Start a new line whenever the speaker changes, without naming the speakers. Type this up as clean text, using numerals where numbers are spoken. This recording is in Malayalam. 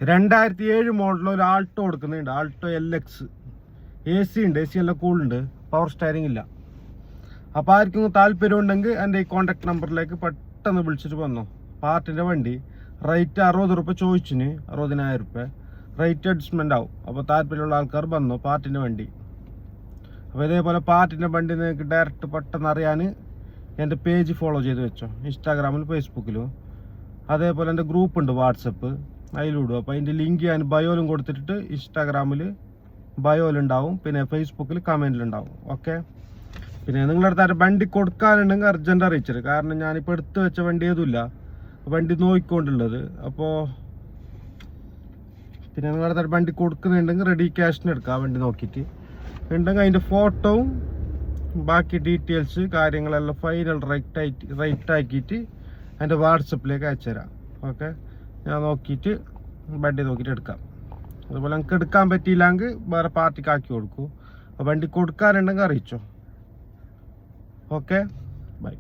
2007 മോഡലിൽ ഒരു ആൾട്ടോ കൊടുക്കുന്നുണ്ട്. Alto LX. AC ഉണ്ട്, AC എല്ലാം കൂളുണ്ട്, പവർ സ്റ്റിയറിംഗ് ഇല്ല. അപ്പോൾ ആർക്കും താല്പര്യം ഉണ്ടെങ്കിൽ എൻ്റെ ഈ കോൺടാക്ട് നമ്പറിലേക്ക് പെട്ടെന്ന് വിളിച്ചിട്ട് വന്നോ. പാർട്ടിൻ്റെ വണ്ടി റേറ്റ് 60 രൂപ ചോദിച്ചിന്, 60,000 രൂപ റേറ്റ് അഡ്ജസ്റ്റ്മെൻ്റ് ആവും. അപ്പോൾ താല്പര്യമുള്ള ആൾക്കാർ വന്നോ പാർട്ടിൻ്റെ വണ്ടി. അപ്പോൾ ഇതേപോലെ പാർട്ടിൻ്റെ വണ്ടി നിങ്ങൾക്ക് ഡയറക്റ്റ് പെട്ടെന്ന് അറിയാൻ എൻ്റെ പേജ് ഫോളോ ചെയ്ത് വെച്ചോ, ഇൻസ്റ്റാഗ്രാമിലും ഫേസ്ബുക്കിലും. അതേപോലെ എൻ്റെ ഗ്രൂപ്പ് ഉണ്ട് വാട്സപ്പ്, അതിലിടും. അപ്പോൾ അതിൻ്റെ ലിങ്ക് ഞാൻ ബയോയിലും കൊടുത്തിട്ട് ഇൻസ്റ്റാഗ്രാമിൽ ബയോയിലുണ്ടാവും, പിന്നെ ഫേസ്ബുക്കിൽ കമൻറ്റിലുണ്ടാവും. ഓക്കെ. പിന്നെ നിങ്ങളുടെ അടുത്ത് വണ്ടി കൊടുക്കാനുണ്ടെങ്കിൽ അർജൻറ്റ് അറിയിച്ചത്. കാരണം ഞാനിപ്പോൾ എടുത്ത് വെച്ച വണ്ടി ഏതുമില്ല, വണ്ടി നോക്കിക്കൊണ്ടുള്ളത്. അപ്പോൾ പിന്നെ നിങ്ങളുടെ അടുത്ത് വണ്ടി കൊടുക്കുന്നുണ്ടെങ്കിൽ റെഡി ക്യാഷിന് എടുക്കാം. വണ്ടി നോക്കിയിട്ട് ഉണ്ടെങ്കിൽ അതിൻ്റെ ഫോട്ടോവും ബാക്കി ഡീറ്റെയിൽസ് കാര്യങ്ങളെല്ലാം ഫൈനൽ റൈറ്റ് ആക്കിയിട്ട് എൻ്റെ വാട്സപ്പിലേക്ക് അയച്ചു തരാം. ഓക്കെ. ഞാൻ നോക്കിയിട്ട് വണ്ടി നോക്കിയിട്ട് എടുക്കാം. അതുപോലെ നമുക്ക് എടുക്കാൻ പറ്റിയില്ലെങ്കിൽ വേറെ പാർട്ടിക്ക് ആക്കി കൊടുക്കൂ. വണ്ടി കൊടുക്കാനുണ്ടെങ്കിൽ അറിയിച്ചോ. Okay, by.